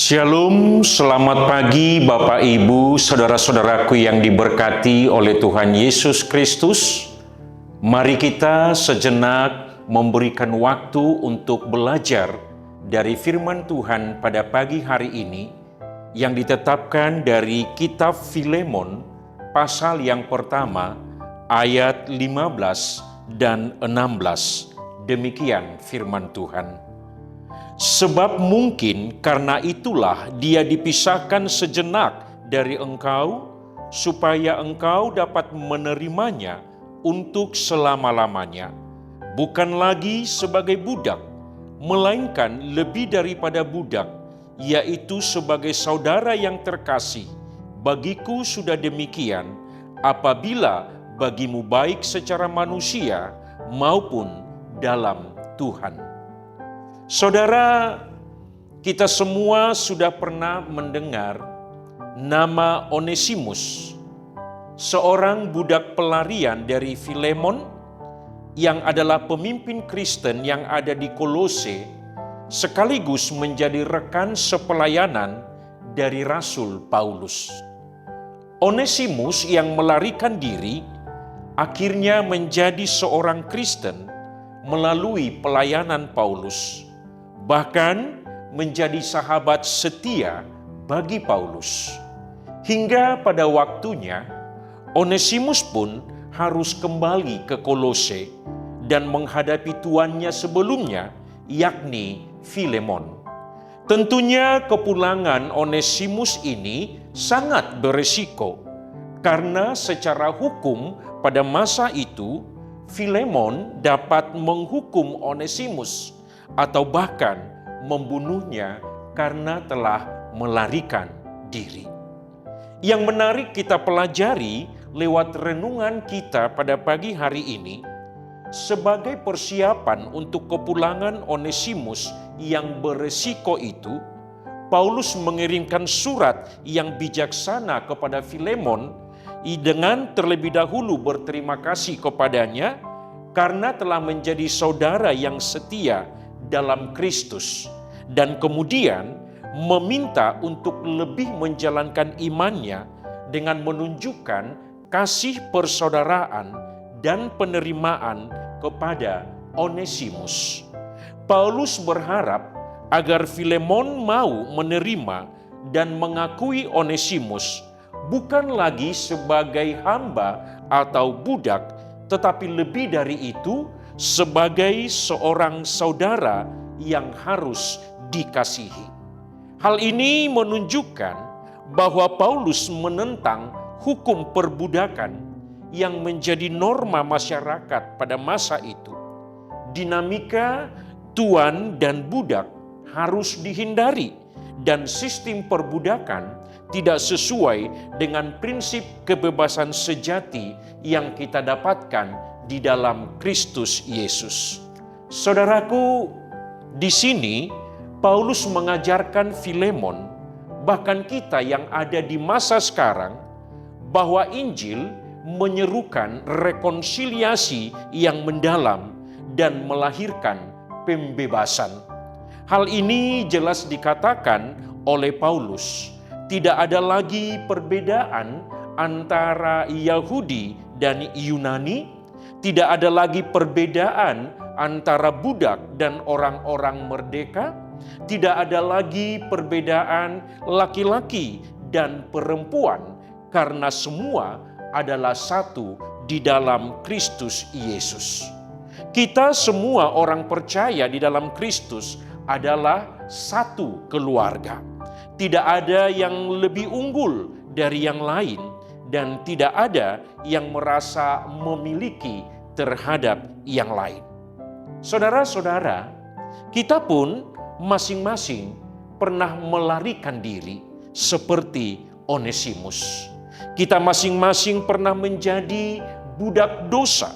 Shalom, selamat pagi Bapak Ibu, saudara-saudaraku yang diberkati oleh Tuhan Yesus Kristus. Mari kita sejenak memberikan waktu untuk belajar dari firman Tuhan pada pagi hari ini yang ditetapkan dari kitab Filemon pasal yang pertama ayat 15 dan 16. Demikian firman Tuhan. Sebab mungkin karena itulah dia dipisahkan sejenak dari engkau, supaya engkau dapat menerimanya untuk selama-lamanya. Bukan lagi sebagai budak, melainkan lebih daripada budak, yaitu sebagai saudara yang terkasih. Bagiku sudah demikian, apabila bagimu baik secara manusia maupun dalam Tuhan. Saudara, kita semua sudah pernah mendengar nama Onesimus, seorang budak pelarian dari Filemon yang adalah pemimpin Kristen yang ada di Kolose, sekaligus menjadi rekan sepelayanan dari Rasul Paulus. Onesimus yang melarikan diri akhirnya menjadi seorang Kristen melalui pelayanan Paulus. Bahkan menjadi sahabat setia bagi Paulus. Hingga pada waktunya, Onesimus pun harus kembali ke Kolose dan menghadapi tuannya sebelumnya, yakni Filemon. Tentunya kepulangan Onesimus ini sangat beresiko, karena secara hukum pada masa itu, Filemon dapat menghukum Onesimus atau bahkan membunuhnya karena telah melarikan diri. Yang menarik kita pelajari lewat renungan kita pada pagi hari ini, sebagai persiapan untuk kepulangan Onesimus yang beresiko itu, Paulus mengirimkan surat yang bijaksana kepada Filemon dengan terlebih dahulu berterima kasih kepadanya karena telah menjadi saudara yang setia dalam Kristus, dan kemudian meminta untuk lebih menjalankan imannya dengan menunjukkan kasih persaudaraan dan penerimaan kepada Onesimus. Paulus berharap agar Filemon mau menerima dan mengakui Onesimus bukan lagi sebagai hamba atau budak, tetapi lebih dari itu sebagai seorang saudara yang harus dikasihi. Hal ini menunjukkan bahwa Paulus menentang hukum perbudakan yang menjadi norma masyarakat pada masa itu. Dinamika tuan dan budak harus dihindari, dan sistem perbudakan tidak sesuai dengan prinsip kebebasan sejati yang kita dapatkan di dalam Kristus Yesus. Saudaraku, di sini Paulus mengajarkan Filemon, bahkan kita yang ada di masa sekarang, bahwa Injil menyerukan rekonsiliasi yang mendalam dan melahirkan pembebasan. Hal ini jelas dikatakan oleh Paulus. Tidak ada lagi perbedaan antara Yahudi dan Yunani. Tidak ada lagi perbedaan antara budak dan orang-orang merdeka. Tidak ada lagi perbedaan laki-laki dan perempuan, karena semua adalah satu di dalam Kristus Yesus. Kita semua orang percaya di dalam Kristus adalah satu keluarga. Tidak ada yang lebih unggul dari yang lain, dan tidak ada yang merasa memiliki terhadap yang lain. Saudara-saudara, kita pun masing-masing pernah melarikan diri seperti Onesimus. Kita masing-masing pernah menjadi budak dosa,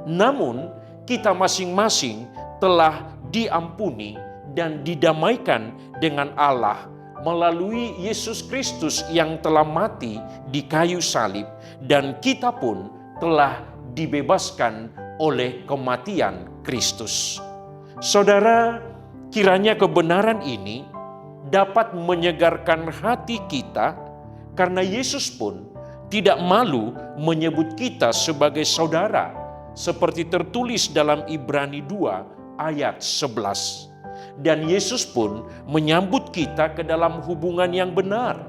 namun kita masing-masing telah diampuni dan didamaikan dengan Allah melalui Yesus Kristus yang telah mati di kayu salib, dan kita pun telah dibebaskan oleh kematian Kristus. Saudara, kiranya kebenaran ini dapat menyegarkan hati kita, karena Yesus pun tidak malu menyebut kita sebagai saudara, seperti tertulis dalam Ibrani 2 ayat 11. Dan Yesus pun menyambut kita ke dalam hubungan yang benar,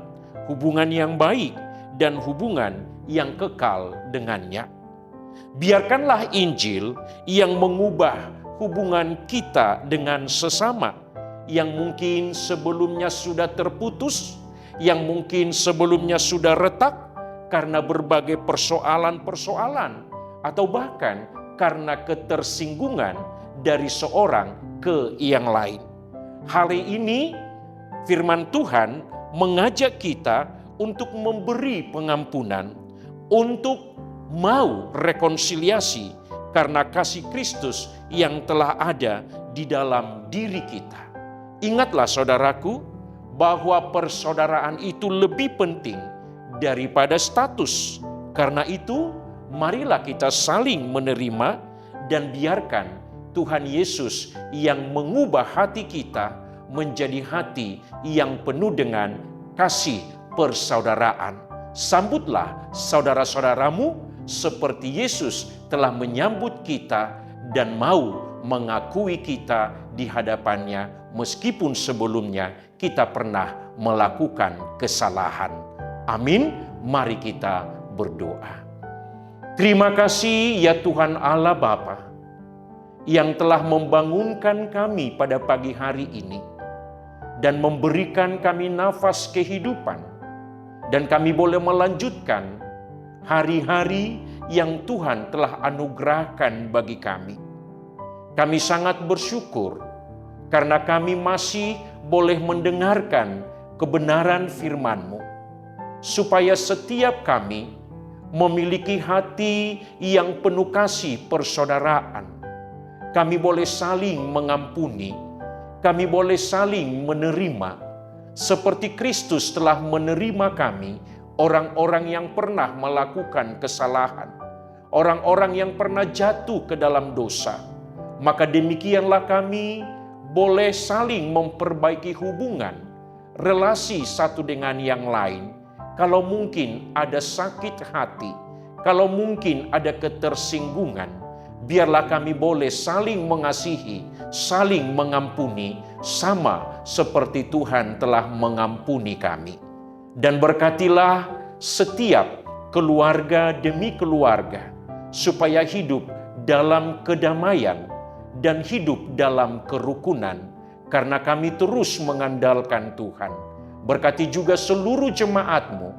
hubungan yang baik, dan hubungan yang kekal dengannya. Biarkanlah Injil yang mengubah hubungan kita dengan sesama, yang mungkin sebelumnya sudah terputus, yang mungkin sebelumnya sudah retak karena berbagai persoalan-persoalan, atau bahkan karena ketersinggungan dari seorang ke yang lain. Hari ini firman Tuhan mengajak kita untuk memberi pengampunan, untuk mau rekonsiliasi karena kasih Kristus yang telah ada di dalam diri kita. Ingatlah saudaraku, bahwa persaudaraan itu lebih penting daripada status. Karena itu, marilah kita saling menerima dan biarkan Tuhan Yesus yang mengubah hati kita menjadi hati yang penuh dengan kasih persaudaraan. Sambutlah saudara-saudaramu seperti Yesus telah menyambut kita dan mau mengakui kita di hadapannya, meskipun sebelumnya kita pernah melakukan kesalahan. Amin. Mari kita berdoa. Terima kasih ya Tuhan Allah Bapa, yang telah membangunkan kami pada pagi hari ini dan memberikan kami nafas kehidupan, dan kami boleh melanjutkan hari-hari yang Tuhan telah anugerahkan bagi kami. Kami sangat bersyukur karena kami masih boleh mendengarkan kebenaran firman-Mu, supaya setiap kami memiliki hati yang penuh kasih persaudaraan. Kami boleh saling mengampuni, kami boleh saling menerima, seperti Kristus telah menerima kami, orang-orang yang pernah melakukan kesalahan, orang-orang yang pernah jatuh ke dalam dosa. Maka demikianlah kami boleh saling memperbaiki hubungan, relasi satu dengan yang lain. Kalau mungkin ada sakit hati, kalau mungkin ada ketersinggungan, biarlah kami boleh saling mengasihi, saling mengampuni, sama seperti Tuhan telah mengampuni kami. Dan berkatilah setiap keluarga demi keluarga, supaya hidup dalam kedamaian dan hidup dalam kerukunan, karena kami terus mengandalkan Tuhan. Berkati juga seluruh jemaat-Mu,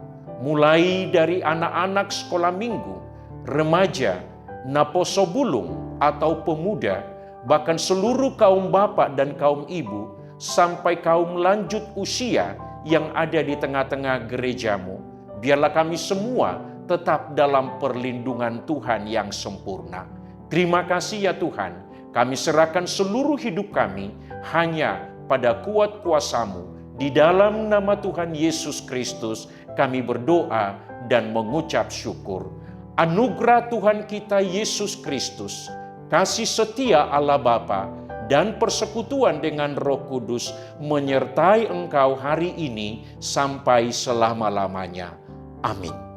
mulai dari anak-anak sekolah minggu, remaja, naposobulung atau pemuda, bahkan seluruh kaum bapak dan kaum ibu, sampai kaum lanjut usia yang ada di tengah-tengah gereja-Mu. Biarlah kami semua tetap dalam perlindungan Tuhan yang sempurna. Terima kasih ya Tuhan, kami serahkan seluruh hidup kami hanya pada kuat kuasa-Mu. Di dalam nama Tuhan Yesus Kristus kami berdoa dan mengucap syukur. Anugerah Tuhan kita Yesus Kristus, kasih setia Allah Bapa, dan persekutuan dengan Roh Kudus menyertai engkau hari ini sampai selama-lamanya. Amin.